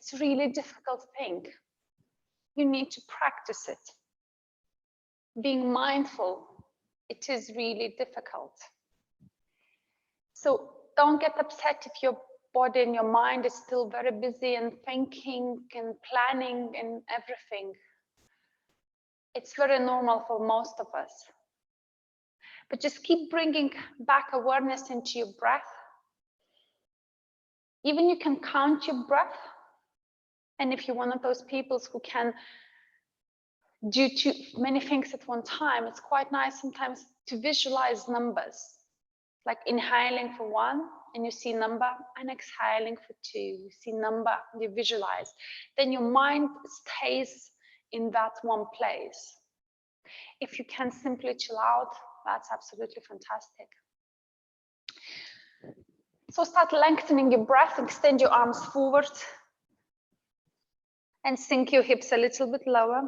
It's a really difficult thing. You need to practice it. Being mindful, it is really difficult. So don't get upset if your body and your mind is still very busy and thinking and planning and everything. It's very normal for most of us. But just keep bringing back awareness into your breath. Even you can count your breath. And if you're one of those people who can do too many things at one time, it's quite nice sometimes to visualize numbers. Like inhaling for 1 and you see number, and exhaling for 2, you see number, you visualize. Then your mind stays in that one place. If you can simply chill out, that's absolutely fantastic. So start lengthening your breath, extend your arms forward and sink your hips a little bit lower.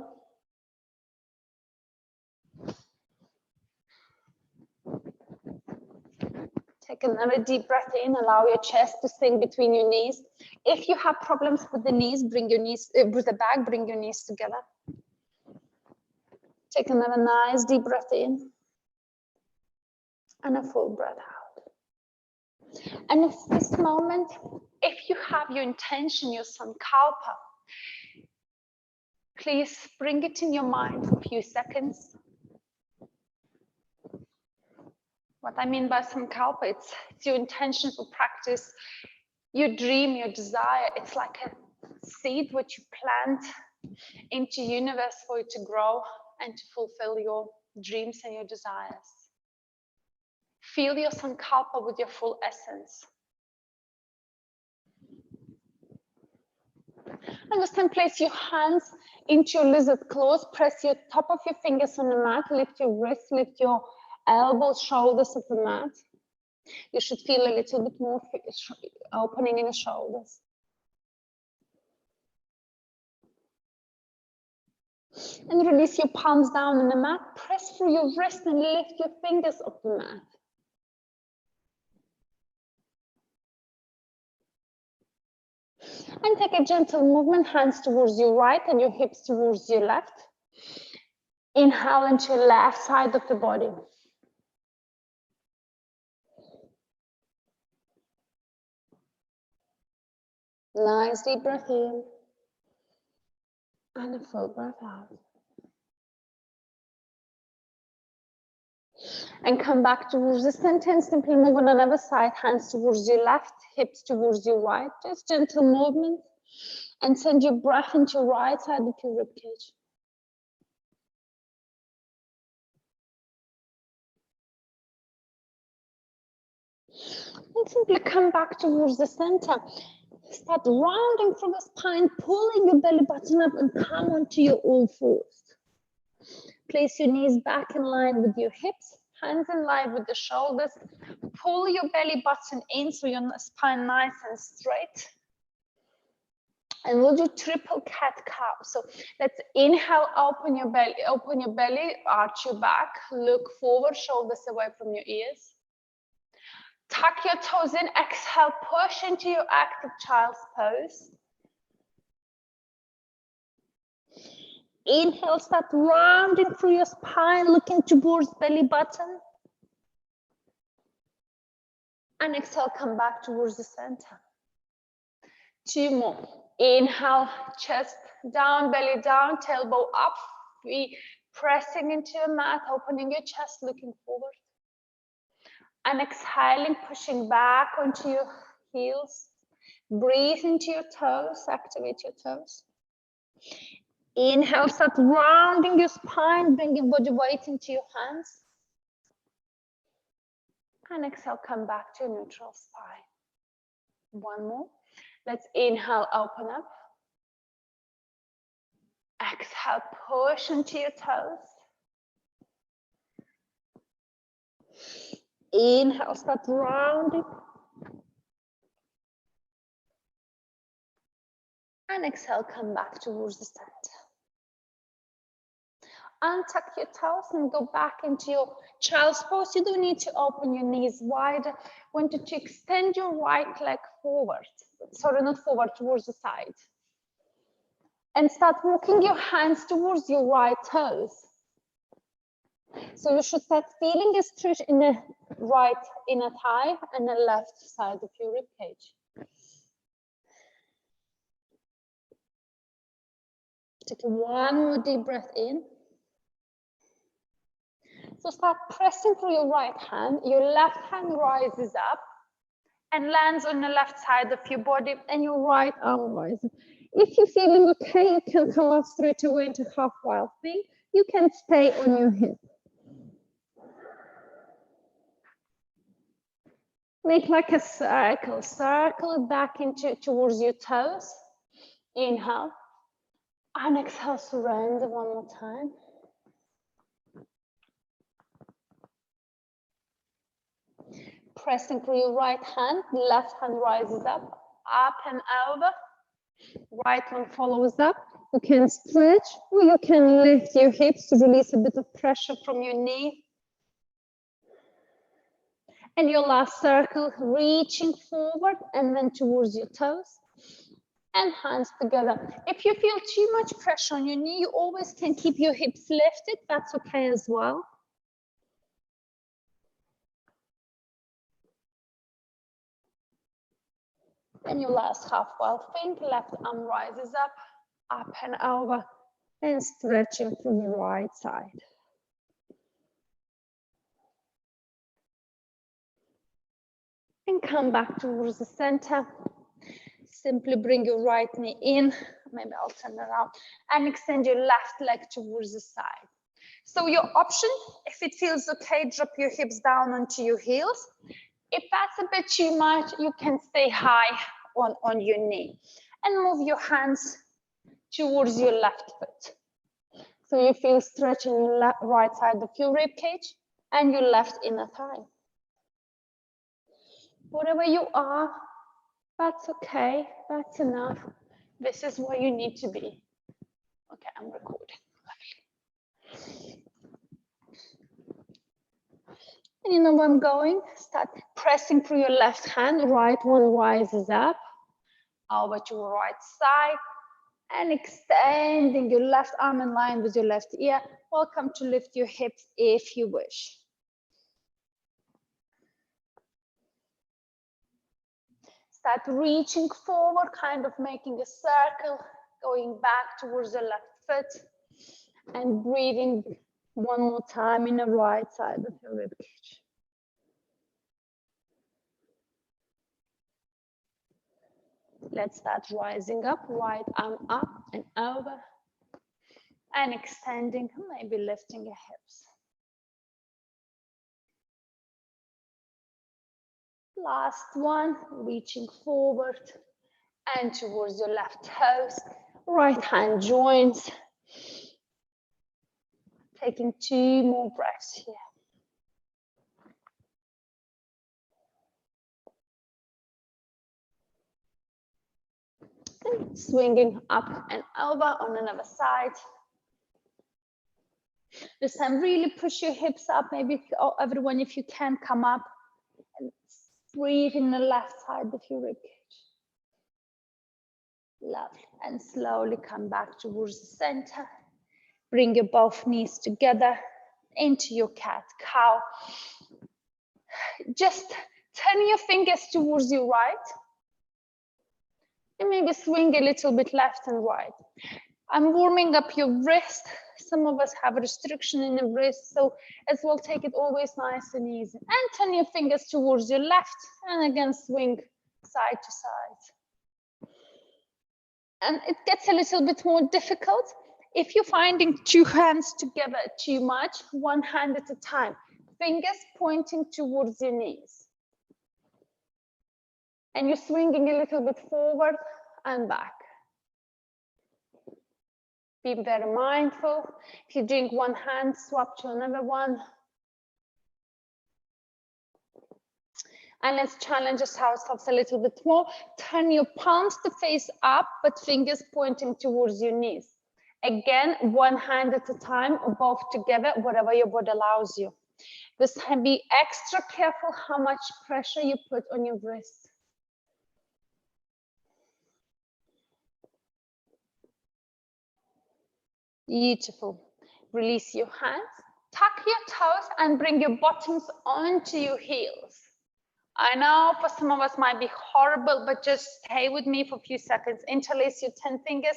Take another deep breath in, allow your chest to sink between your knees. If you have problems with the knees, bring your knees, with the back, bring your knees together. Take another nice deep breath in and a full breath out. And at this moment, if you have your intention, your sankalpa, please bring it in your mind for a few seconds. What I mean by sankalpa, it's your intention for practice, your dream, your desire. It's like a seed which you plant into the universe for it to grow and to fulfill your dreams and your desires. Feel your sankalpa with your full essence. And just then place your hands into your lizard claws, press your top of your fingers on the mat, lift your wrists, lift your elbows, shoulders of the mat. You should feel a little bit more opening in the shoulders. And release your palms down on the mat, press through your wrist and lift your fingers off the mat. And take a gentle movement, hands towards your right and your hips towards your left. Inhale into your left side of the body. Nice deep breath in and a full breath out. And come back towards the center and simply move on another side, hands towards your left, hips towards your right. Just gentle movement and send your breath into your right side of your ribcage. And simply come back towards the center. Start rounding through the spine, pulling your belly button up and come onto your all fours. Place your knees back in line with your hips, hands in line with the shoulders. Pull your belly button in so your spine nice and straight. And we'll do triple cat cow. So let's inhale, open your belly, arch your back, look forward, shoulders away from your ears. Tuck your toes in, exhale, push into your active child's pose. Inhale, start rounding through your spine, looking towards belly button. And exhale, come back towards the center. 2 more. Inhale, chest down, belly down, tailbone up, feet pressing into your mat, opening your chest, looking forward. And exhaling, pushing back onto your heels. Breathe into your toes, activate your toes. Inhale, start rounding your spine, bringing body weight into your hands. And exhale, come back to your neutral spine. 1 more. Let's inhale, open up. Exhale, push into your toes. Inhale, start rounding. And exhale, come back towards the center. Untuck your toes and go back into your child's pose. You don't need to open your knees wider. Want you to extend your right leg forward. Sorry, not forward, towards the side. And start walking your hands towards your right toes. So you should start feeling a stretch in the right inner thigh and the left side of your rib cage. Take one more deep breath in. So start pressing through your right hand. Your left hand rises up and lands on the left side of your body, and your right arm rises. If you're feeling okay, you can come up straight away into half wild thing. You can stay on your hip. Make like a circle. Circle it back towards your toes. Inhale. And exhale, surrender one more time. Pressing through your right hand, left hand rises up and over. Right one follows up. You can stretch or you can lift your hips to release a bit of pressure from your knee. And your last circle, reaching forward and then towards your toes and hands together. If you feel too much pressure on your knee, you always can keep your hips lifted. That's okay as well. And your last half wild thing, left arm rises up and over, and stretching from the right side. And come back towards the center. Simply bring your right knee in, maybe I'll turn around, and extend your left leg towards the side. So your option, if it feels okay, drop your hips down onto your heels. If that's a bit too much, you can stay high on your knee and move your hands towards your left foot. So you feel stretching your right side of your rib cage and your left inner thigh. Whatever you are, that's okay, that's enough. This is where you need to be. Okay, I'm recording. Lovely. And you know where I'm going? Start pressing through your left hand, right one rises up, over to your right side, and extending your left arm in line with your left ear. Welcome to lift your hips if you wish. Start reaching forward, kind of making a circle, going back towards the left foot, and breathing one more time in the right side of your rib cage. Let's start rising up, right arm up and over, and extending, maybe lifting your hips. Last one, reaching forward and towards your left toes, right hand joins. Taking 2 more breaths here. And swinging up and over on another side. This time really push your hips up, maybe everyone, if you can, come up and breathe in the left side of your ribcage. Lovely. And slowly come back towards the center. Bring your both knees together into your cat-cow. Just turn your fingers towards your right. And maybe swing a little bit left and right. I'm warming up your wrist. Some of us have a restriction in the wrist, so as well, take it always nice and easy. And turn your fingers towards your left, and again, swing side to side. And it gets a little bit more difficult if you're finding 2 hands together too much, 1 hand at a time. Fingers pointing towards your knees. And you're swinging a little bit forward and back. Be very mindful. If you drink 1 hand, swap to another one. And let's challenge ourselves a little bit more. Turn your palms to face up, but fingers pointing towards your knees. Again, 1 hand at a time, or both together, whatever your body allows you. This time, be extra careful how much pressure you put on your wrist. Beautiful. Release your hands, tuck your toes and bring your bottoms onto your heels. I know for some of us might be horrible, but just stay with me for a few seconds. Interlace your 10 fingers,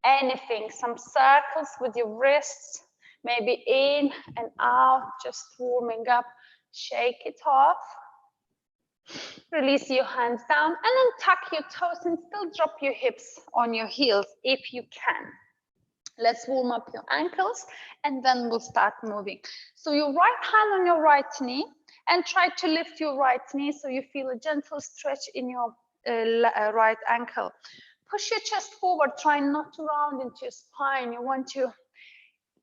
anything, some circles with your wrists, maybe in and out, just warming up. Shake it off. Release your hands down and then tuck your toes and still drop your hips on your heels if you can. Let's warm up your ankles and then we'll start moving. So your right hand on your right knee and try to lift your right knee so you feel a gentle stretch in your right ankle. Push your chest forward, try not to round into your spine. You want your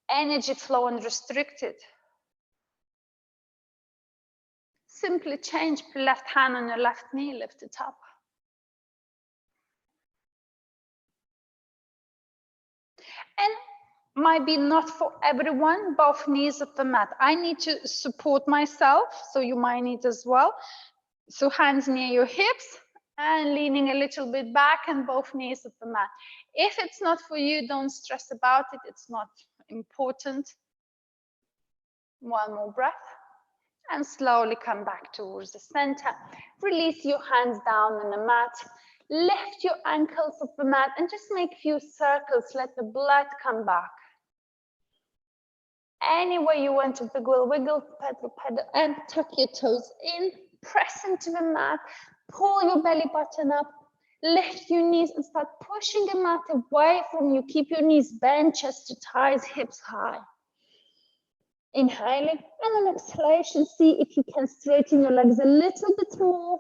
energy flow unrestricted. Simply change the left hand on your left knee, lift it up. And might be not for everyone, both knees of the mat. I need to support myself, so you might need as well. So hands near your hips and leaning a little bit back and both knees of the mat. If it's not for you, don't stress about it. It's not important. One more breath. And slowly come back towards the center. Release your hands down on the mat. Lift your ankles off the mat and just make a few circles. Let the blood come back. Any way you want to wiggle, wiggle, pedal, pedal, and tuck your toes in. Press into the mat. Pull your belly button up. Lift your knees and start pushing the mat away from you. Keep your knees bent, chest to thighs, hips high. Inhaling and on exhalation, see if you can straighten your legs a little bit more.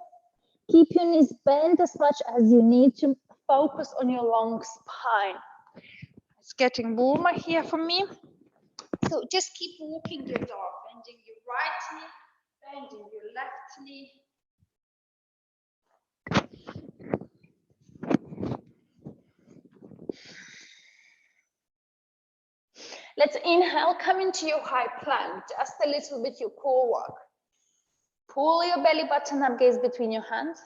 Keep your knees bent as much as you need to focus on your long spine. It's getting warmer here for me. So just keep walking your dog, bending your right knee, bending your left knee. Let's inhale, come into your high plank, just a little bit your core work. Pull your belly button up, gaze between your hands.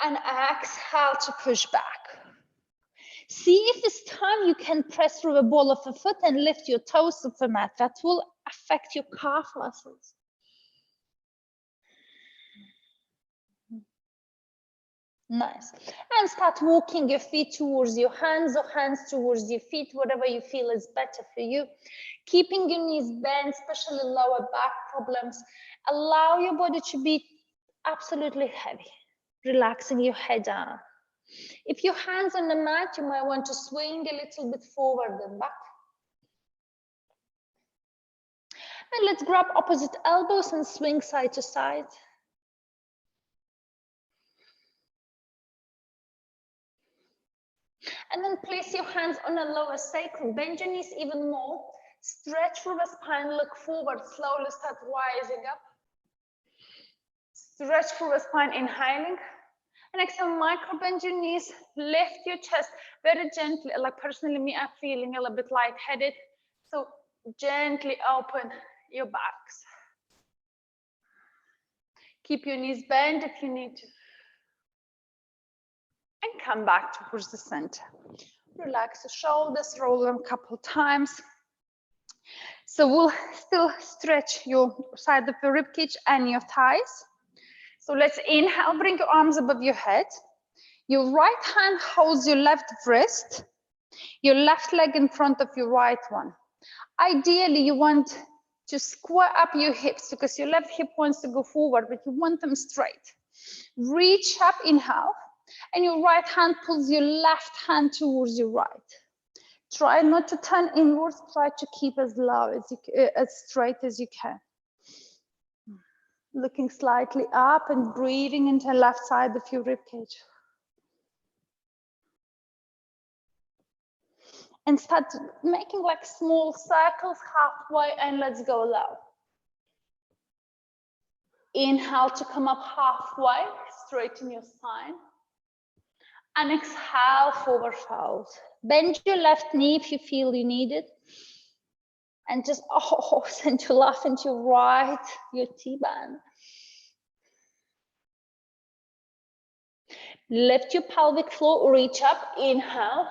And exhale to push back. See if this time you can press through the ball of the foot and lift your toes off the mat. That will affect your calf muscles. Nice. And start walking your feet towards your hands or hands towards your feet, whatever you feel is better for you. Keeping your knees bent, especially lower back problems. Allow your body to be absolutely heavy, relaxing your head down. If your hands on the mat, you might want to swing a little bit forward and back. And let's grab opposite elbows and swing side to side. And then place your hands on the lower sacrum. Bend your knees even more. Stretch through the spine, look forward, slowly start rising up. Stretch through the spine, inhaling. And exhale, micro bend your knees, lift your chest very gently. Like personally, me, I'm feeling a little bit lightheaded. So gently open your backs. Keep your knees bent if you need to. And come back towards the center. Relax the shoulders, roll them a couple times. So we'll still stretch your side of the ribcage and your thighs. So let's inhale, bring your arms above your head. Your right hand holds your left wrist, your left leg in front of your right one. Ideally, you want to square up your hips because your left hip wants to go forward, but you want them straight. Reach up, inhale, and your right hand pulls your left hand towards your right. Try not to turn inwards, try to keep as low as you, as straight as you can. Looking slightly up and breathing into the left side of your ribcage. And start making like small circles halfway and let's go low. Inhale to come up halfway, straighten your spine. And exhale, forward fold. Bend your left knee if you feel you need it. And just send your left into your right, your T-band. Lift your pelvic floor, reach up, inhale.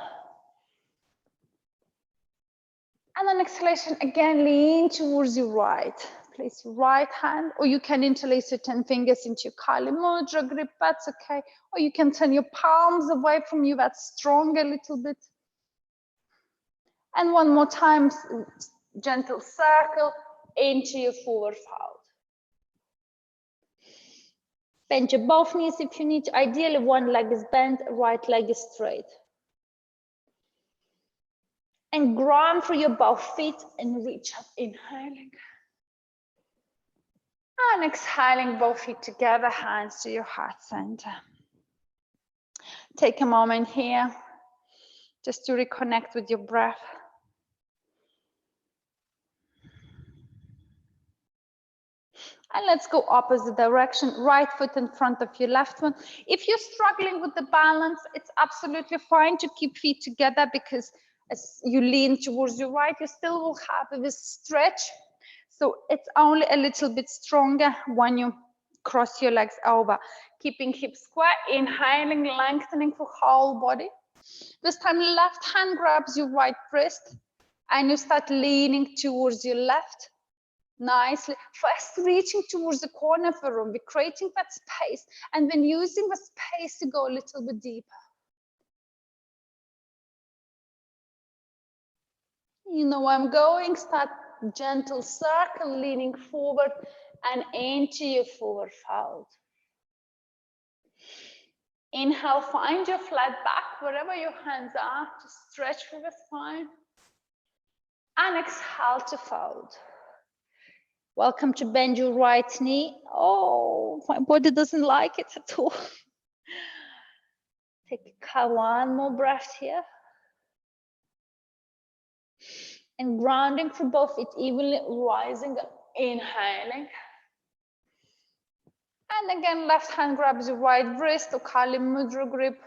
And on exhalation, again, lean towards your right. Place your right hand, or you can interlace your 10 fingers into your Kali Mudra grip, that's okay. Or you can turn your palms away from you, that's strong a little bit. And one more time, gentle circle into your forward fold. Bend your both knees if you need. Ideally, one leg is bent, right leg is straight. And ground through your both feet and reach up, inhaling. And exhaling, both feet together, hands to your heart center. Take a moment here just to reconnect with your breath. And let's go opposite direction, right foot in front of your left one. If you're struggling with the balance, it's absolutely fine to keep feet together, because as you lean towards your right, you still will have this stretch. So it's only a little bit stronger when you cross your legs over. Keeping hips square, inhaling, lengthening for whole body. This time, left hand grabs your right wrist and you start leaning towards your left. Nicely. First, reaching towards the corner of the room. We're creating that space, and then using the space to go a little bit deeper. You know where I'm going. Start gentle circle, leaning forward and into your forward fold. Inhale, find your flat back wherever your hands are. Just stretch through the spine. And exhale to fold. Welcome to bend your right knee. Oh, my body doesn't like it at all. Take one more breath here. And grounding through both feet, evenly rising up, inhaling. And again, left hand grabs your right wrist or Kali Mudra grip.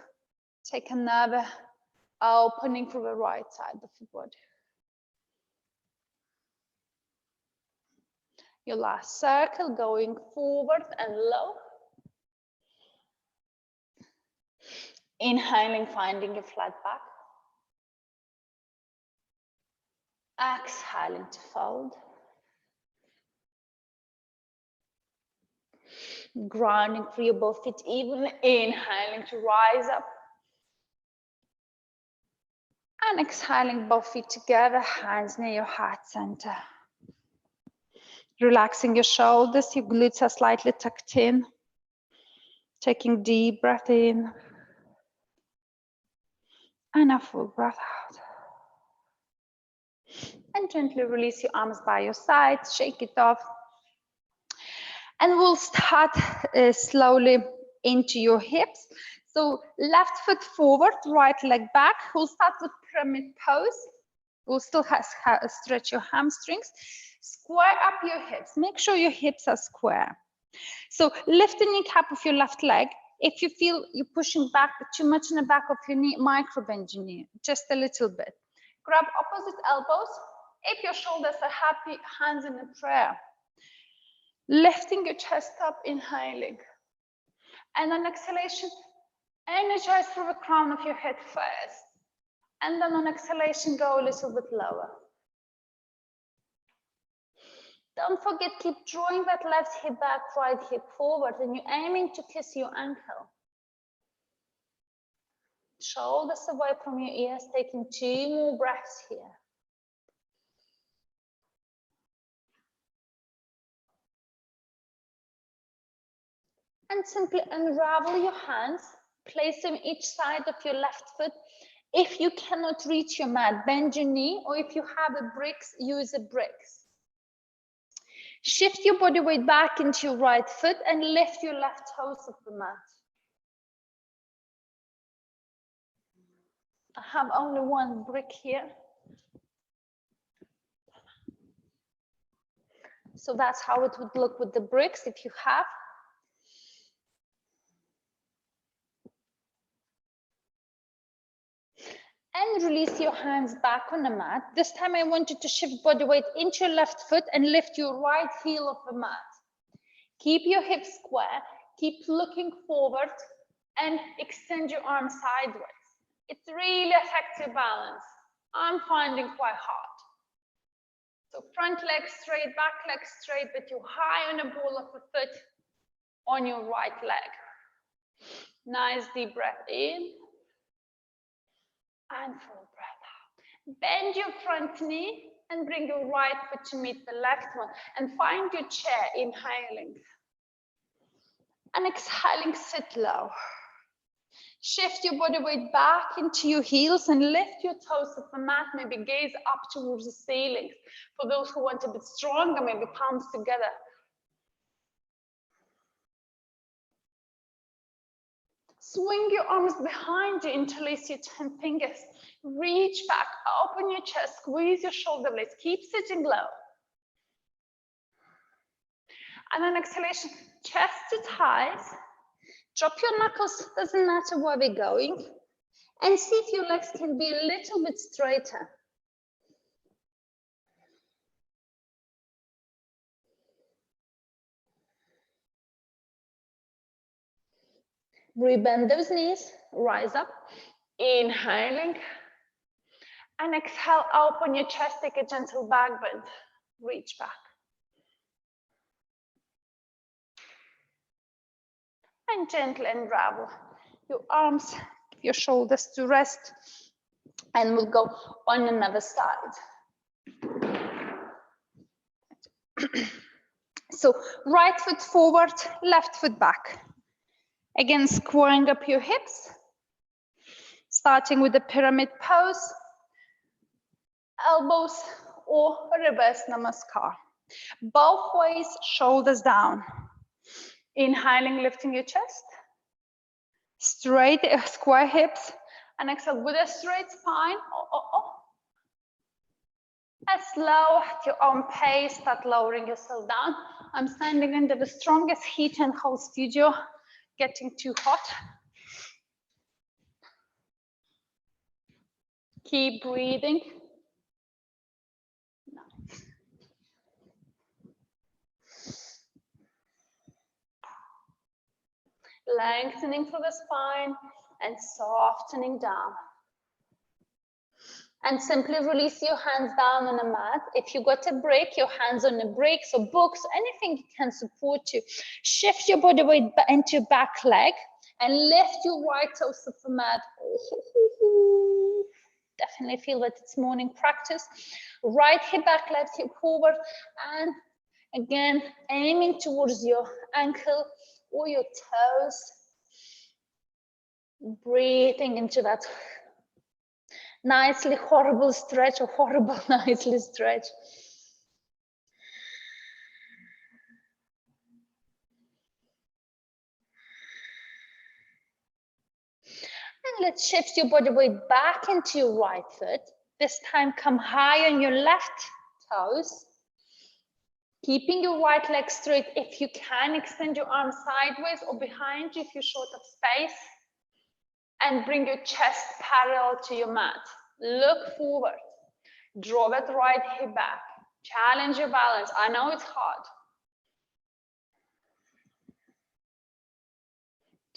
Take another opening through the right side of your body. Your last circle, going forward and low. Inhaling, finding your flat back. Exhaling to fold. Grounding through your both feet evenly. Inhaling to rise up. And exhaling, both feet together, hands near your heart center. Relaxing your shoulders, your glutes are slightly tucked in. Taking deep breath in. And a full breath out. And gently release your arms by your sides, shake it off. And we'll start slowly into your hips. So left foot forward, right leg back. We'll start with pyramid pose. We'll still stretch your hamstrings. Square up your hips. Make sure your hips are square. So lift the kneecap of your left leg. If you feel you're pushing back too much in the back of your knee, micro bend your knee, just a little bit. Grab opposite elbows. If your shoulders are happy, hands in a prayer. Lifting your chest up, inhaling. And on exhalation, energize through the crown of your head first. And then on exhalation, go a little bit lower. Don't forget, keep drawing that left hip back, right hip forward, and you're aiming to kiss your ankle. Shoulders away from your ears, taking 2 more breaths here. And simply unravel your hands, place them each side of your left foot. If you cannot reach your mat, bend your knee, or if you have a bricks, use a bricks. Shift your body weight back into your right foot and lift your left toes off the mat. I have only one brick here. So that's how it would look with the bricks if you have. And release your hands back on the mat. This time I want you to shift body weight into your left foot and lift your right heel off the mat. Keep your hips square, keep looking forward and extend your arms sideways. It really affects your balance. I'm finding quite hard. So front leg straight, back leg straight, but you're high on a ball of a foot on your right leg. Nice deep breath in and full breath out. Bend your front knee and bring your right foot to meet the left one and find your chair, inhaling. And exhaling, sit low. Shift your body weight back into your heels and lift your toes off the mat, maybe gaze up towards the ceiling. For those who want a bit stronger, maybe palms together. Swing your arms behind you, interlace your 10 fingers. Reach back, open your chest, squeeze your shoulder blades, keep sitting low. And then exhalation, chest to thighs. Drop your knuckles, doesn't matter where we're going. And see if your legs can be a little bit straighter. Rebend those knees, rise up, inhaling. And exhale, open your chest, take a gentle back bend, reach back. And gently unravel your arms, your shoulders to rest, and we'll go on another side. So right foot forward, left foot back. Again, squaring up your hips, starting with the pyramid pose, elbows or reverse namaskar. Both ways, shoulders down. Inhaling, lifting your chest, straight, square hips, and exhale with a straight spine. As slow at your own pace, start lowering yourself down. I'm standing under the strongest heat in the whole studio, getting too hot. Keep breathing. Lengthening through the spine and softening down. And simply release your hands down on the mat. If you got a break, your hands on the brakes or books, anything can support you. Shift your body weight into your back leg and lift your right toes off the mat. Definitely feel that it's morning practice. Right hip back, left hip forward, and again, aiming towards your ankle or your toes. Breathing into that nicely horrible stretch or horrible nicely stretch. And let's shift your body weight back into your right foot. This time come high on your left toes. Keeping your right leg straight. If you can, extend your arms sideways or behind you if you're short of space. And bring your chest parallel to your mat. Look forward. Draw that right hip back. Challenge your balance. I know it's hard.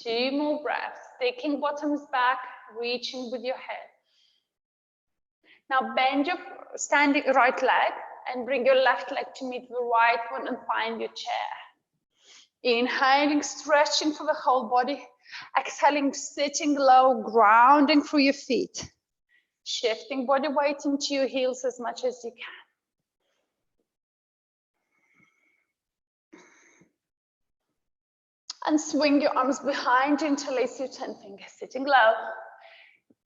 2 more breaths. Taking bottoms back, reaching with your head. Now bend your standing right leg and bring your left leg to meet the right one and find your chair. Inhaling, stretching for the whole body. Exhaling, sitting low, grounding through your feet. Shifting body weight into your heels as much as you can. And swing your arms behind you, interlace your 10 fingers, sitting low.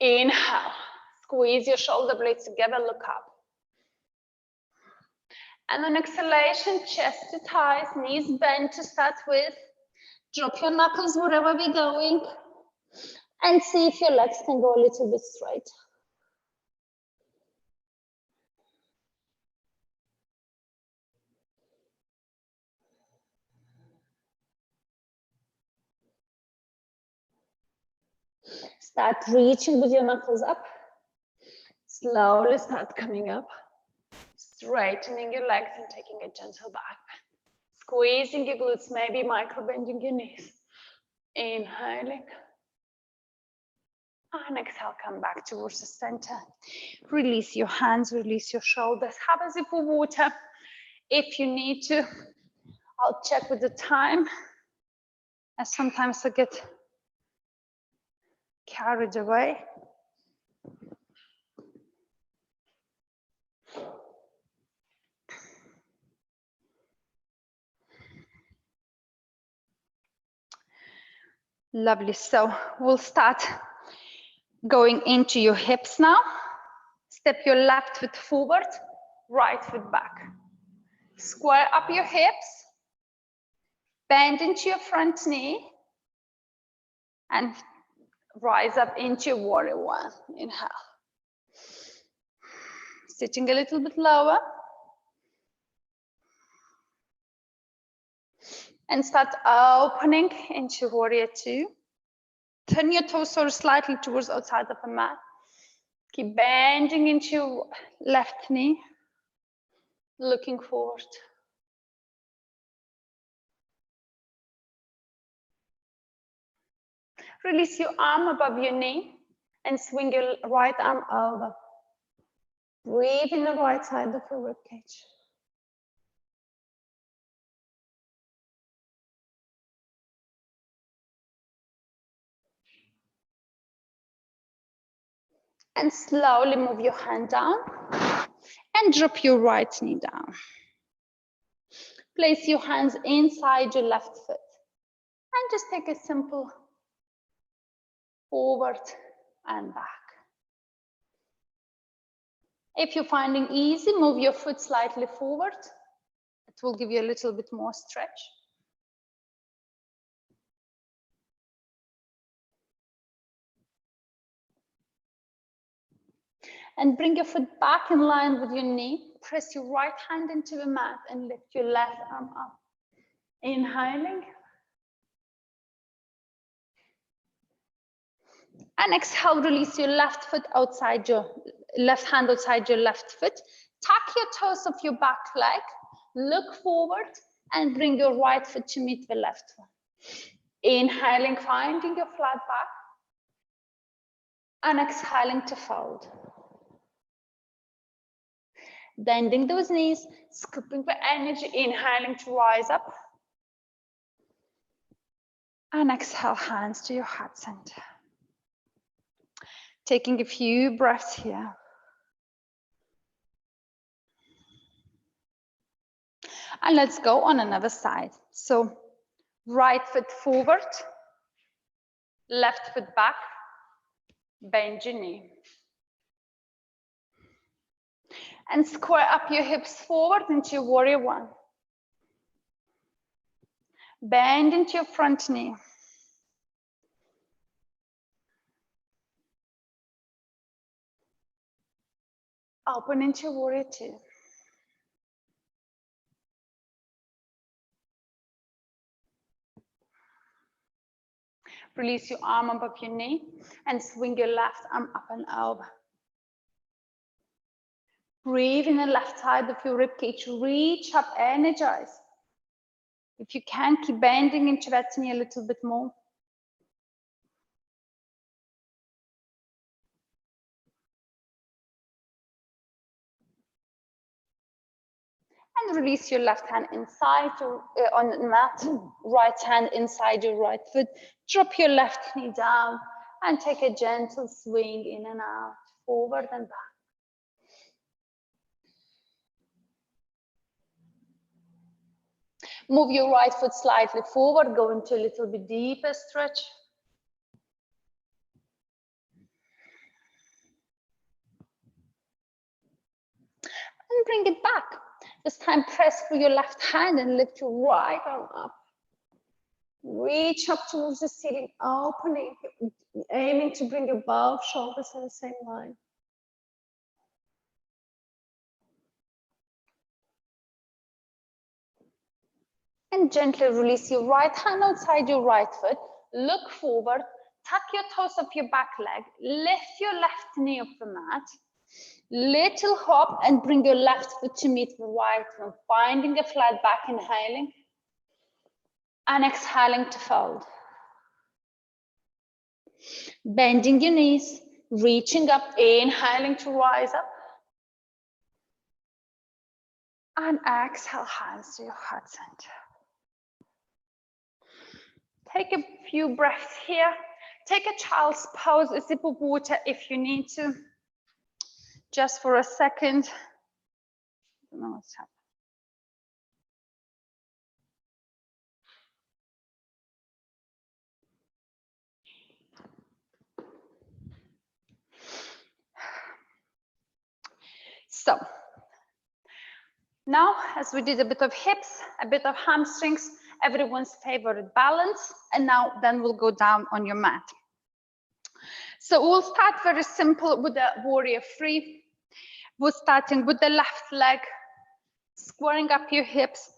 Inhale, squeeze your shoulder blades together, look up. And on exhalation, chest to thighs, knees bent to start with. Drop your knuckles wherever we're going. And see if your legs can go a little bit straight. Start reaching with your knuckles up. Slowly start coming up. Straightening your legs and taking a gentle back bend. Squeezing your glutes, maybe micro bending your knees. Inhaling. And exhale, come back towards the center. Release your hands, release your shoulders. Have a sip of water. If you need to, I'll check with the time, as sometimes I get carried away. Lovely. So we'll start going into your hips now. Step your left foot forward, right foot back. Square up your hips, bend into your front knee, and rise up into your warrior one. Inhale. Sitting a little bit lower. And start opening into warrior two. Turn your torso slightly towards outside of the mat. Keep bending into your left knee, looking forward. Release your arm above your knee and swing your right arm over. Breathe in the right side of your ribcage. And slowly move your hand down and drop your right knee down. Place your hands inside your left foot and just take a simple forward and back. If you're finding easy, move your foot slightly forward. It will give you a little bit more stretch. And bring your foot back in line with your knee. Press your right hand into the mat and lift your left arm up. Inhaling. And exhale, release your left foot outside your left hand outside your left foot. Tuck your toes of your back leg. Look forward and bring your right foot to meet the left one. Inhaling, finding your flat back. And exhaling to fold. Bending those knees, scooping the energy, inhaling to rise up. And exhale, hands to your heart center. Taking a few breaths here. And let's go on another side. So right foot forward, left foot back, bend your knee. And square up your hips forward into your warrior one. Bend into your front knee. Open into your warrior two. Release your arm above your knee and swing your left arm up and over. Breathe in the left side of your ribcage. Reach up, energize. If you can, keep bending into that knee a little bit more. And release your left hand inside your, on the mat, right hand inside your right foot. Drop your left knee down and take a gentle swing in and out, forward and back. Move your right foot slightly forward, go into a little bit deeper stretch. And bring it back. This time press through your left hand and lift your right arm up. Reach up towards the ceiling, opening, aiming to bring your both shoulders in the same line. And gently release your right hand outside your right foot. Look forward, tuck your toes up your back leg, lift your left knee off the mat. Little hop and bring your left foot to meet the right one, finding a flat back, inhaling. And exhaling to fold. Bending your knees, reaching up, inhaling to rise up. And exhale, hands to your heart center. Take a few breaths here. Take a child's pose, a sip of water if you need to. Just for a second. I don't know what's happening. So, now as we did a bit of hips, a bit of hamstrings, everyone's favorite balance, and now then we'll go down on your mat. So we'll start very simple with the warrior three. We're starting with the left leg, squaring up your hips,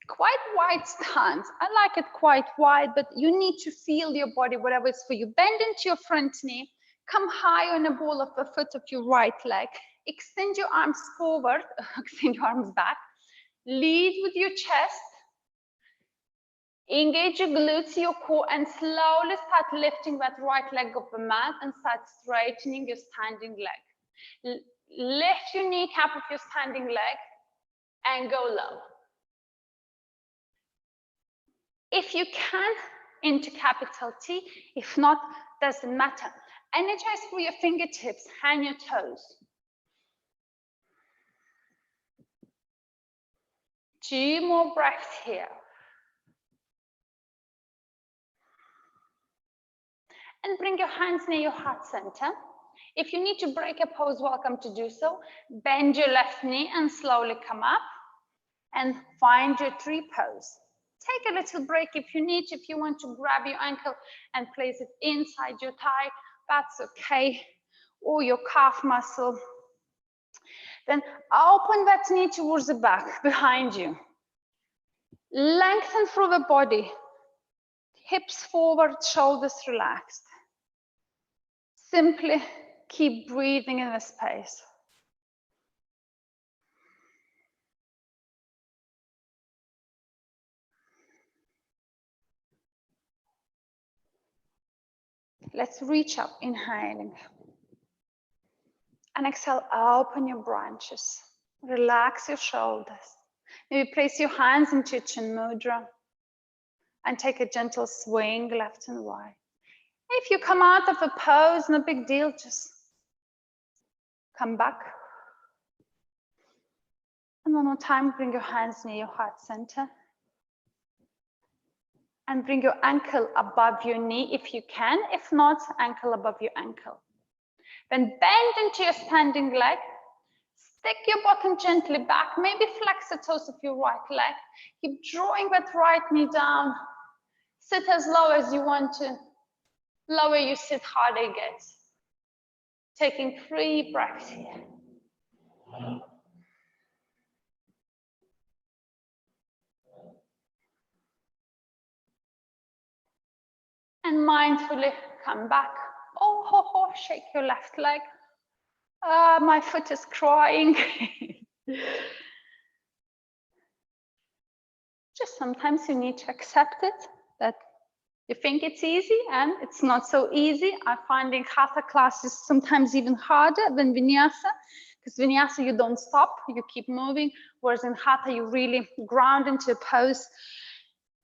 quite wide stance. I like it quite wide, but you need to feel your body, whatever it's for you. Bend into your front knee, come high on the ball of the foot of your right leg, extend your arms forward, extend your arms back, lead with your chest, engage your glutes, your core, and slowly start lifting that right leg off the mat and start straightening your standing leg. Lift your kneecap of your standing leg and go low. If you can, into capital T. If not, doesn't matter. Energize through your fingertips, hand your toes. 2 more breaths here. And bring your hands near your heart center. If you need to break a pose, welcome to do so. Bend your left knee and slowly come up and find your tree pose. Take a little break if you need to. If you want to grab your ankle and place it inside your thigh, that's okay, or your calf muscle. Then open that knee towards the back, behind you. Lengthen through the body. Hips forward, shoulders relaxed. Simply keep breathing in the space. Let's reach up, inhaling. And exhale, open your branches. Relax your shoulders. Maybe place your hands into your chin mudra and take a gentle swing left and right. If you come out of a pose, no big deal, just come back. And one more time, bring your hands near your heart center. And bring your ankle above your knee if you can. If not, ankle above your ankle. Then bend into your standing leg. Stick your bottom gently back. Maybe flex the toes of your right leg. Keep drawing that right knee down. Sit as low as you want to. Lower you sit, harder it gets. Taking 3 breaths here. And mindfully come back. Oh, ho, ho, shake your left leg. My foot is crying. Just sometimes you need to accept it, that you think it's easy and it's not so easy. I'm finding Hatha classes sometimes even harder than Vinyasa, because Vinyasa you don't stop, you keep moving, whereas in Hatha you really ground into a pose,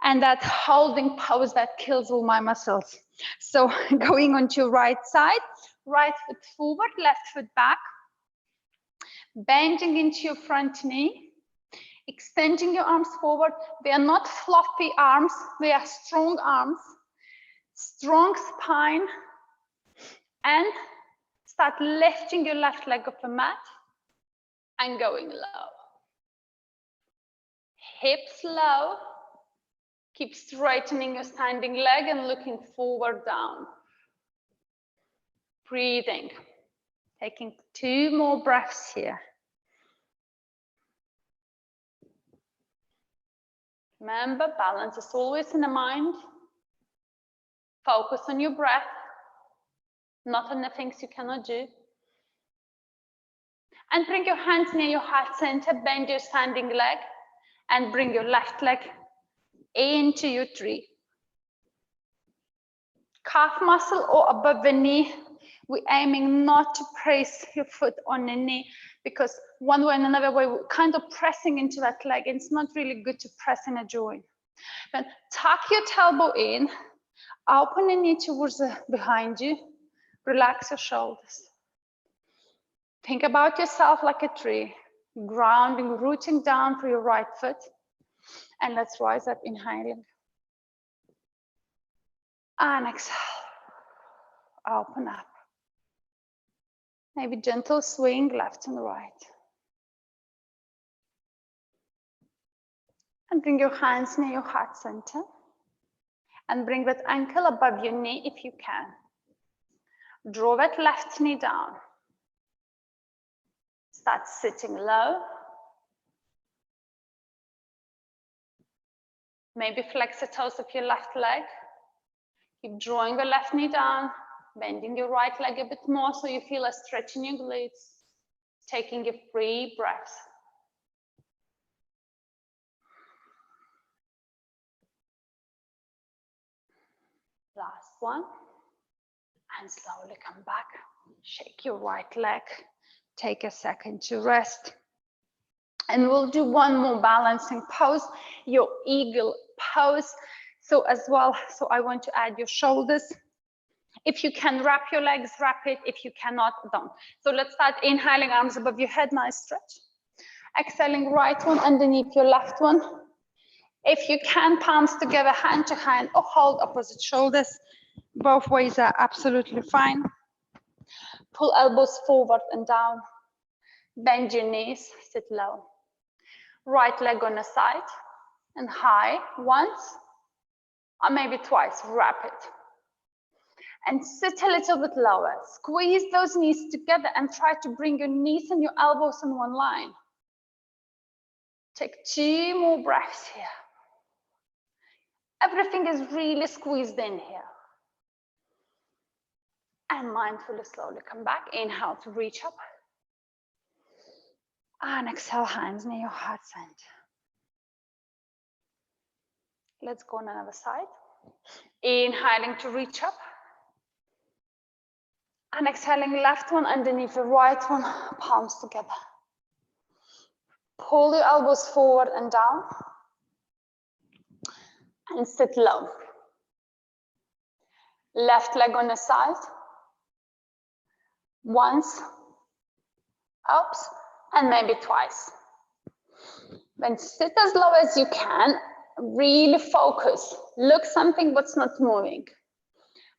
and that holding pose that kills all my muscles. So going onto your right side, right foot forward, left foot back, bending into your front knee, extending your arms forward. They are not floppy arms, they are strong arms, strong spine, and start lifting your left leg off the mat and going low. Hips low. Keep straightening your standing leg and looking forward down. Breathing. Taking 2 more breaths here. Remember, balance is always in the mind. Focus on your breath, not on the things you cannot do. And bring your hands near your heart center, bend your standing leg, and bring your left leg into your tree. calf muscle or above the knee. We're aiming not to press your foot on the knee, because one way and another way, we're kind of pressing into that leg, and it's not really good to press in a joint. Then tuck your tailbone in, open the knee towards behind you, relax your shoulders. Think about yourself like a tree, grounding, rooting down through your right foot. And let's rise up, inhaling. And exhale, open up. Maybe gentle swing left and right. And bring your hands near your heart center. And bring that ankle above your knee if you can. Draw that left knee down. Start sitting low. Maybe flex the toes of your left leg. Keep drawing the left knee down, bending your right leg a bit more so you feel a stretch in your glutes. Taking a free breath. Last one. And slowly come back. Shake your right leg. Take a second to rest. And we'll do one more balancing pose, your eagle pose. So I want to add your shoulders. If you can wrap your legs, wrap it. If you cannot, don't. So let's start inhaling, arms above your head, nice stretch. Exhaling, right one underneath your left one. If you can, palms together, hand to hand, or hold opposite shoulders. Both ways are absolutely fine. Pull elbows forward and down. Bend your knees, sit low. Right leg on the side and high once or maybe twice, wrap it. And sit a little bit lower. Squeeze those knees together and try to bring your knees and your elbows in one line. Take 2 more breaths here. Everything is really squeezed in here. And mindfully slowly come back. Inhale to reach up. And exhale, hands near your heart center. Let's go on another side. Inhaling to reach up. And exhaling, left one underneath the right one, palms together. Pull your elbows forward and down. And sit low. Left leg on the side. Once. Ups. And maybe twice. Then sit as low as you can. Really focus. Look something what's not moving.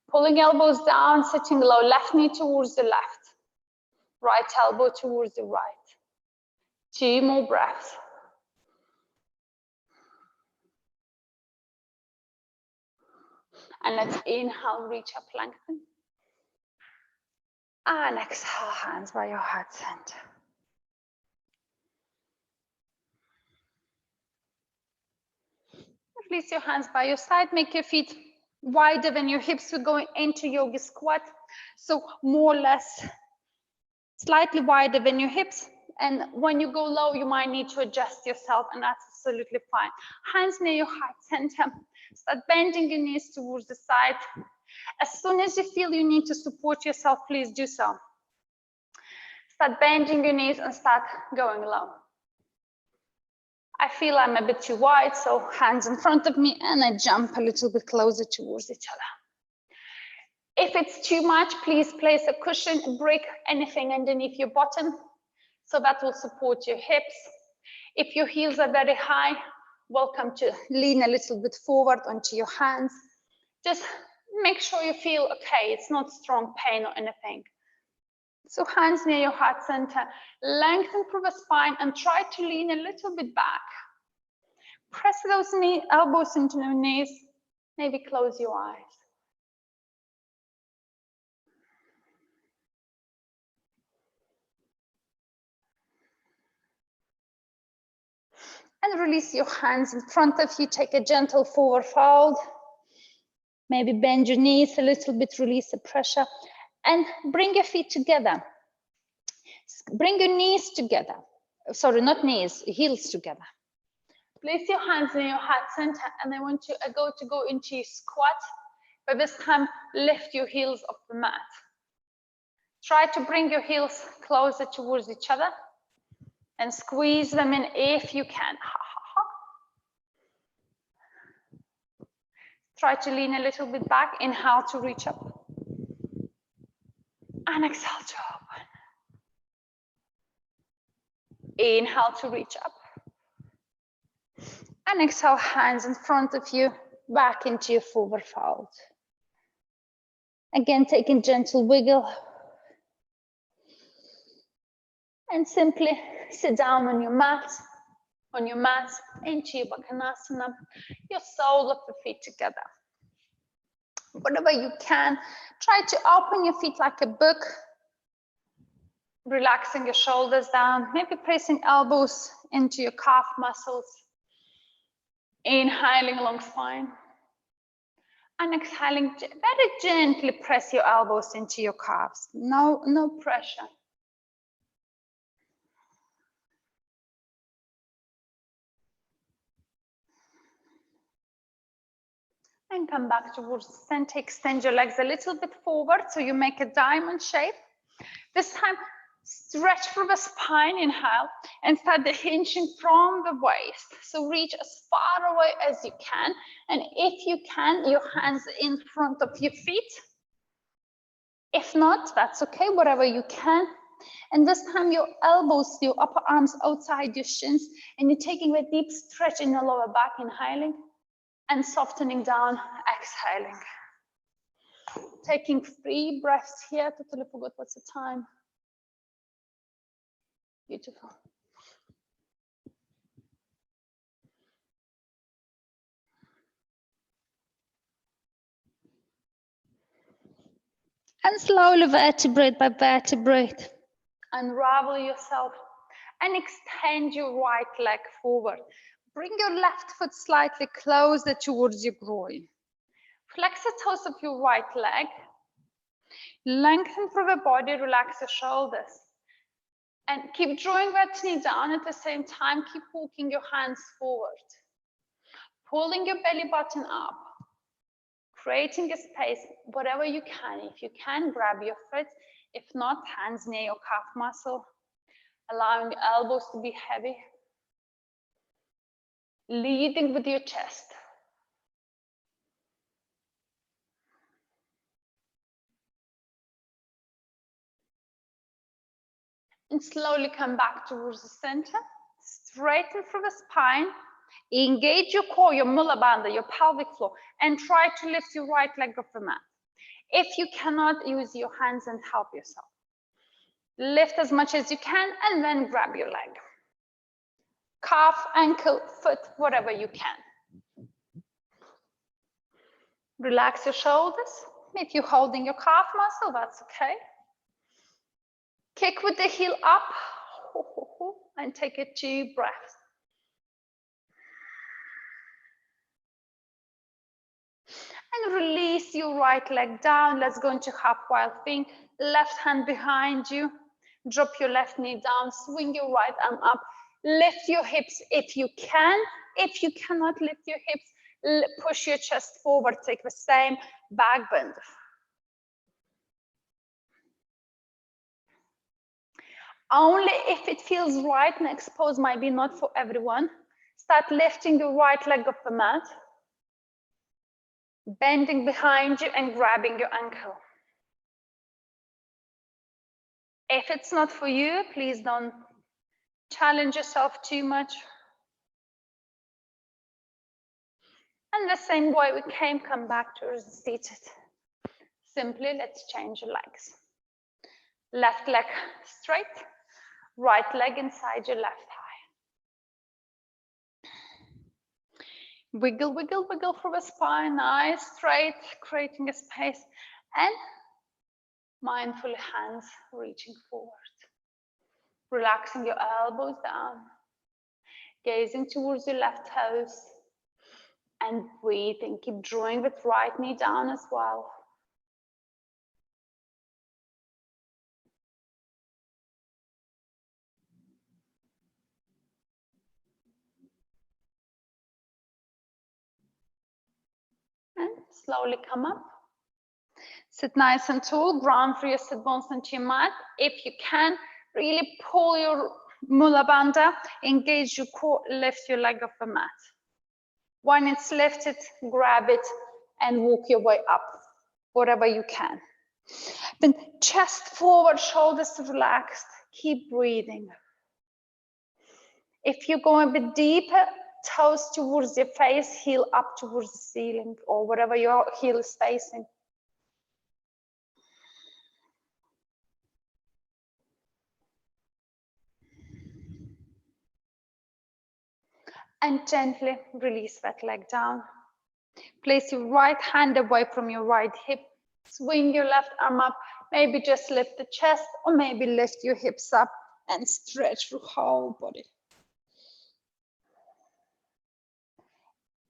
Pulling elbows down, sitting low. Left knee towards the left. Right elbow towards the right. 2 more breaths. And let's inhale, reach up, lengthen. And exhale, hands by your heart center. Release your hands by your side. Make your feet wider than your hips. We're going into yoga squat. So more or less slightly wider than your hips. And when you go low, you might need to adjust yourself, and that's absolutely fine. Hands near your heart center. Start bending your knees towards the side. As soon as you feel you need to support yourself, please do so. Start bending your knees and start going low. I feel I'm a bit too wide, so hands in front of me, and I jump a little bit closer towards each other. If it's too much, please place a cushion, a brick, anything underneath your bottom, so that will support your hips. If your heels are very high, welcome to lean a little bit forward onto your hands. Just make sure you feel okay. It's not strong pain or anything. So hands near your heart center, lengthen through the spine and try to lean a little bit back. Press those elbows into your knees, maybe close your eyes. And release your hands in front of you, take a gentle forward fold. Maybe bend your knees a little bit, release the pressure. And bring your feet together. Bring your knees together. Sorry, not knees, heels together. Place your hands in your heart center, and I want you to go into squat. But this time, lift your heels off the mat. Try to bring your heels closer towards each other and squeeze them in if you can. Try to lean a little bit back. Inhale to reach up. And exhale to open. Inhale to reach up. And exhale, hands in front of you, back into your forward fold. Again, taking gentle wiggle. And simply sit down on your mat, into your Bakhanasana, your soles of the feet together. Whatever you can, try to open your feet like a book, relaxing your shoulders down, maybe pressing elbows into your calf muscles, inhaling along spine, and exhaling, very gently press your elbows into your calves, no pressure. And come back towards the center, extend your legs a little bit forward so you make a diamond shape. This time, stretch through the spine, inhale, and start the hinging from the waist. So reach as far away as you can. And if you can, your hands in front of your feet. If not, that's okay, whatever you can. And this time your elbows, your upper arms outside your shins, and you're taking a deep stretch in your lower back, inhaling, and softening down, exhaling. Taking 3 breaths here. Totally forgot what's the time. Beautiful. And slowly, vertebrae by vertebrae, unravel yourself and extend your right leg forward. Bring your left foot slightly closer towards your groin. Flex the toes of your right leg. Lengthen through the body, relax your shoulders. And keep drawing that knee down at the same time. Keep walking your hands forward. Pulling your belly button up. Creating a space, whatever you can. If you can, grab your foot. If not, hands near your calf muscle. Allowing the elbows to be heavy. Leading with your chest. And slowly come back towards the center. Straighten through the spine. Engage your core, your mula bandha, your pelvic floor, and try to lift your right leg off the mat. If you cannot, use your hands and help yourself. Lift as much as you can and then grab your leg. Calf, ankle, foot, whatever you can. Relax your shoulders. If you're holding your calf muscle, that's okay. Kick with the heel up and take a 2 breaths. And release your right leg down. Let's go into half wild thing. Left hand behind you. Drop your left knee down. Swing your right arm up. Lift your hips if you can. If you cannot lift your hips, push your chest forward. Take the same back bend. Only if it feels right. Next pose might be not for everyone. Start lifting your right leg off the mat. Bending behind you and grabbing your ankle. If it's not for you, please don't challenge yourself too much. And the same way we came, come back to seated. Simply, let's change your legs. Left leg straight, right leg inside your left thigh. Wiggle, wiggle, wiggle through the spine, nice, straight, creating a space, and mindfully hands reaching forward. Relaxing your elbows down, gazing towards your left toes, and breathing. Keep drawing the right knee down as well. And slowly come up. Sit nice and tall, ground through your sit bones into your mat. If you can, really pull your Mula Bandha, engage your core, lift your leg off the mat. When it's lifted, grab it and walk your way up, whatever you can. Then chest forward, shoulders relaxed, keep breathing. If you go a bit deeper, toes towards your face, heel up towards the ceiling or wherever your heel is facing. And gently release that leg down. Place your right hand away from your right hip. Swing your left arm up. Maybe just lift the chest or maybe lift your hips up and stretch your whole body.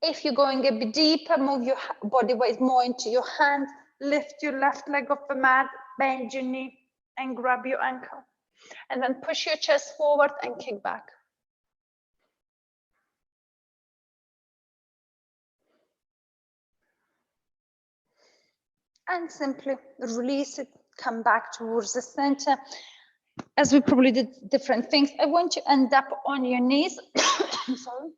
If you're going a bit deeper, move your body weight more into your hand. Lift your left leg off the mat, bend your knee and grab your ankle. And then push your chest forward and kick back. And simply release it, come back towards the center. As we probably did different things, I want you to end up on your knees. Sorry.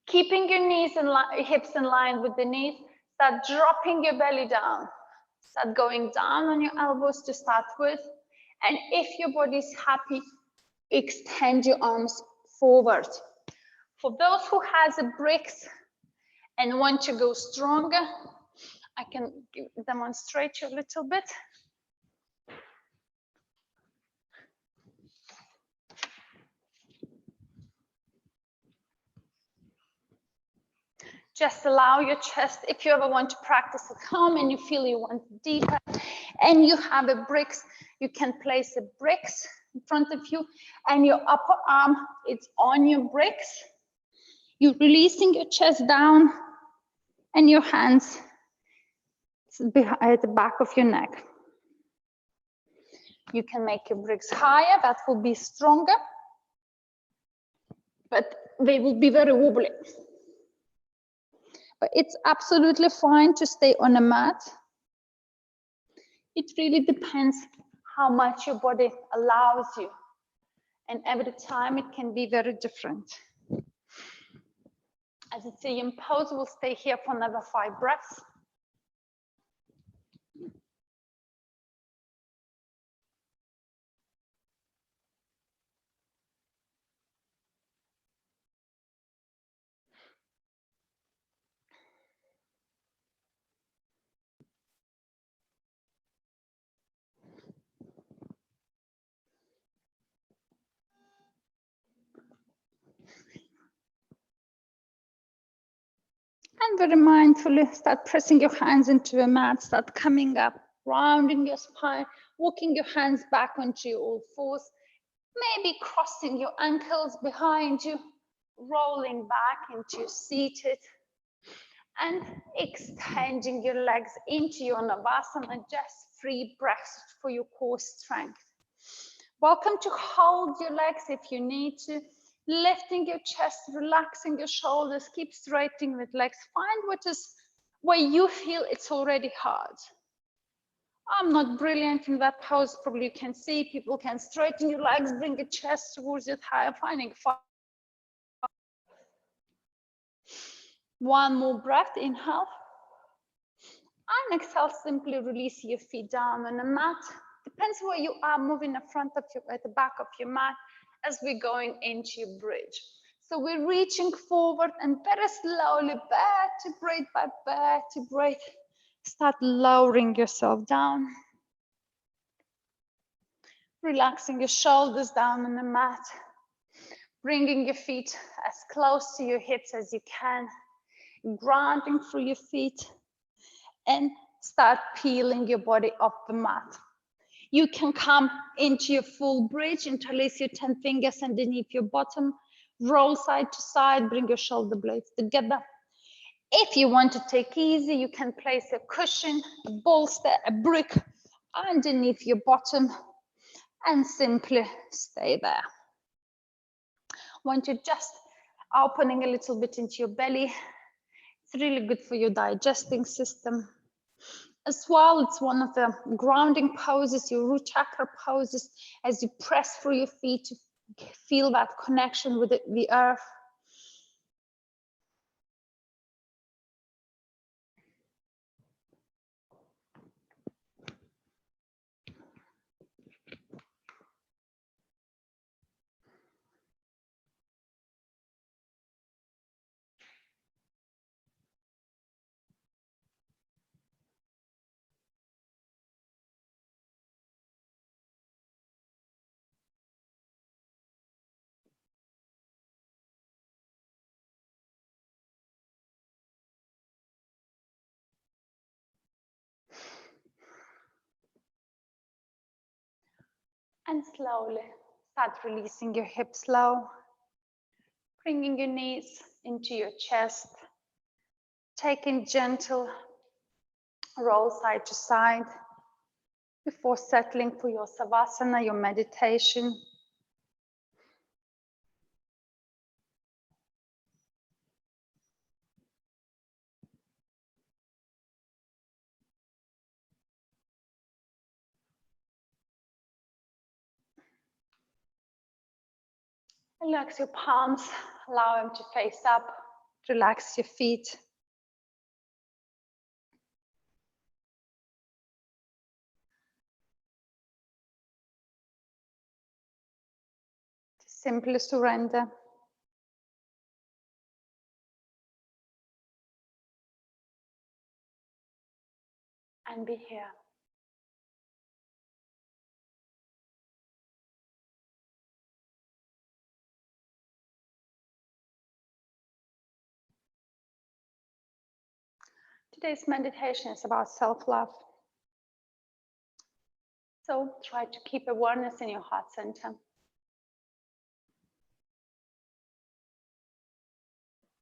Keeping your knees and hips in line with the knees. Start dropping your belly down. Start going down on your elbows to start with. And if your body is happy, extend your arms forward. For those who has a bricks and want to go stronger, I can demonstrate you a little bit. Just allow your chest, if you ever want to practice at home and you feel you want deeper and you have a bricks, you can place a bricks in front of you and your upper arm is on your bricks. You're releasing your chest down and your hands at the back of your neck. You can make your bricks higher, that will be stronger, but they will be very wobbly. But it's absolutely fine to stay on a mat. It really depends how much your body allows you. And every time it can be very different. As you see in pose, we'll stay here for another 5 breaths. And very mindfully start pressing your hands into the mat, start coming up, rounding your spine, walking your hands back onto your all fours, maybe crossing your ankles behind you, rolling back into seated, and extending your legs into your Navasana, just 3 breaths for your core strength. Welcome to hold your legs if you need to. Lifting your chest, relaxing your shoulders, keep straightening with legs. Find where you feel it's already hard. I'm not brilliant in that pose. Probably you can see people can straighten your legs, bring your chest towards your thigh, finding fun. 1 more breath, inhale. And exhale, simply release your feet down on the mat. Depends where you are, moving in front of you, at the back of your mat, as we're going into your bridge. So we're reaching forward and very slowly, vertebrae by vertebrae, start lowering yourself down. Relaxing your shoulders down on the mat. Bringing your feet as close to your hips as you can. Grounding through your feet. And start peeling your body off the mat. You can come into your full bridge, interlace your 10 fingers underneath your bottom, roll side to side, bring your shoulder blades together. If you want to take easy, you can place a cushion, a bolster, a brick underneath your bottom and simply stay there. Want you just opening a little bit into your belly. It's really good for your digesting system. As well, it's one of the grounding poses, your root chakra poses, as you press through your feet to feel that connection with the earth. And slowly start releasing your hips low, bringing your knees into your chest, taking gentle roll side to side before settling for your savasana, your meditation. Relax your palms, allow them to face up, relax your feet. Simply surrender. And be here. Today's meditation is about self-love. So try to keep awareness in your heart center.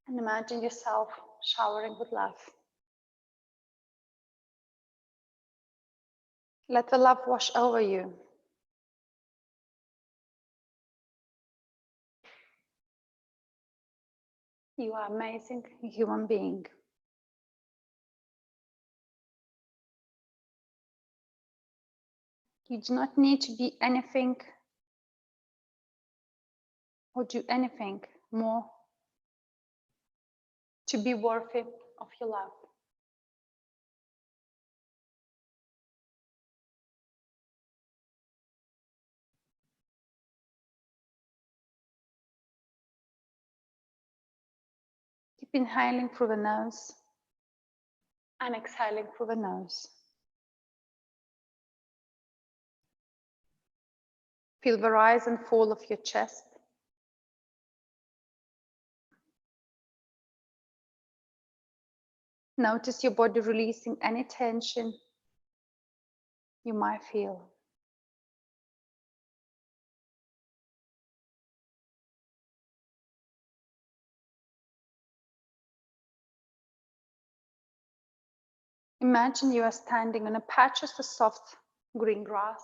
And imagine yourself showering with love. Let the love wash over you. You are an amazing human being. You do not need to be anything or do anything more to be worthy of your love. Keep inhaling through the nose and exhaling through the nose. Feel the rise and fall of your chest. Notice your body releasing any tension you might feel. Imagine you are standing on a patch of the soft green grass.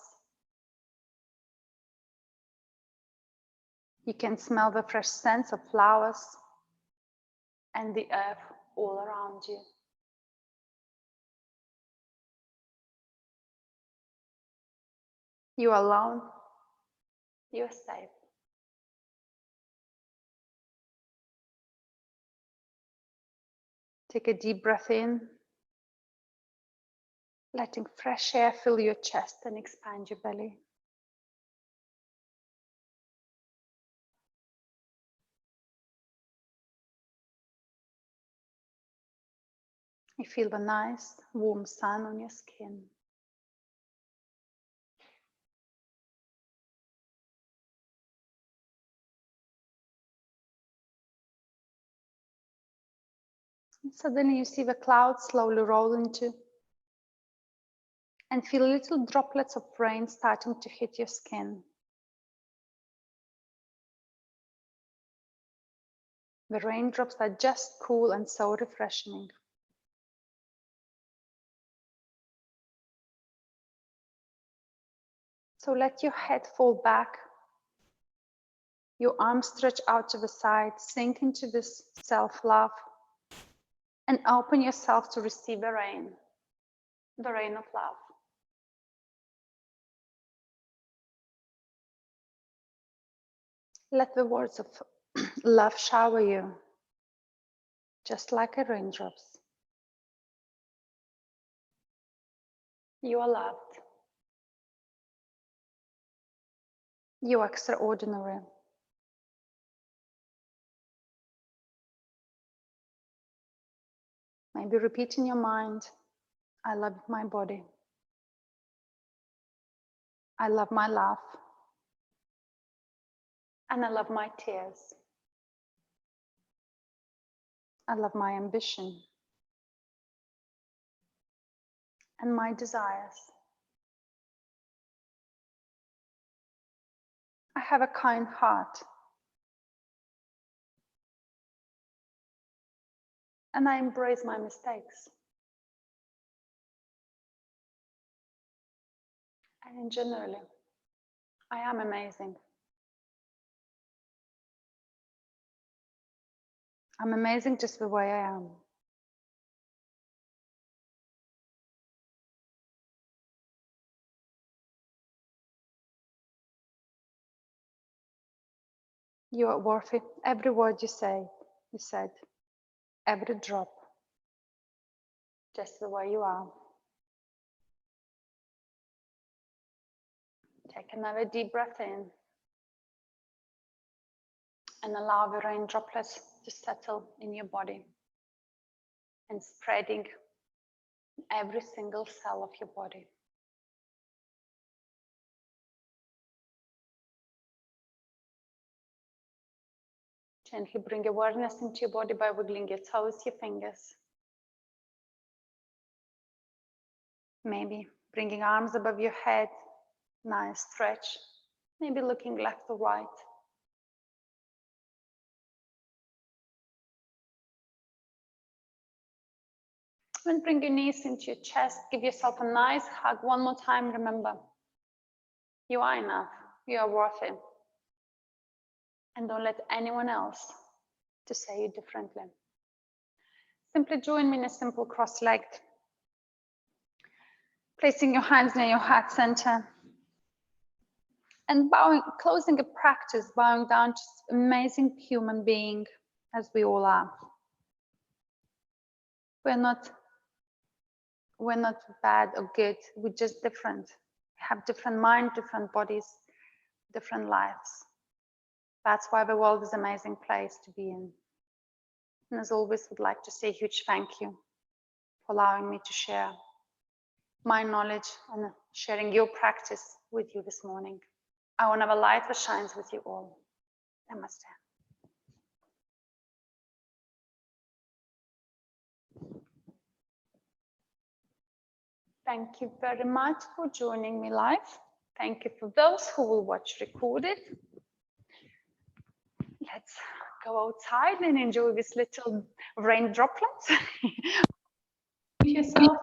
You can smell the fresh scents of flowers and the earth all around you. You are alone. You are safe. Take a deep breath in, letting fresh air fill your chest and expand your belly. You feel the nice, warm sun on your skin. And suddenly you see the clouds slowly roll into and feel little droplets of rain starting to hit your skin. The raindrops are just cool and so refreshing. So let your head fall back, your arms stretch out to the side, sink into this self-love, and open yourself to receive the rain. the rain of love. Let the words of love shower you, just like a raindrops. You are loved. You are extraordinary. Maybe repeat in your mind, I love my body. I love my laugh. And I love my tears. I love my ambition. And my desires. I have a kind heart. And I embrace my mistakes. And in general, I am amazing. I'm amazing just the way I am. You are worthy. Every word you said, every drop, just the way you are. Take another deep breath in and allow the rain droplets to settle in your body and spreading every single cell of your body. Gently bring awareness into your body by wiggling your toes, your fingers. Maybe bringing arms above your head, nice stretch. Maybe looking left or right. And bring your knees into your chest. Give yourself a nice hug one more time. Remember, you are enough. You are worthy. And don't let anyone else to say you differently. Simply join me in a simple cross-legged. Placing your hands near your heart center. And bowing, closing a practice, bowing down to amazing human being as we all are. We're not bad or good, we're just different. We have different minds, different bodies, different lives. That's why the world is an amazing place to be in. And as always, would like to say a huge thank you for allowing me to share my knowledge and sharing your practice with you this morning. I want to have a light that shines with you all. Namaste. Thank you very much for joining me live. Thank you for those who will watch recorded. Let's go outside and enjoy this little rain droplets. Yourself.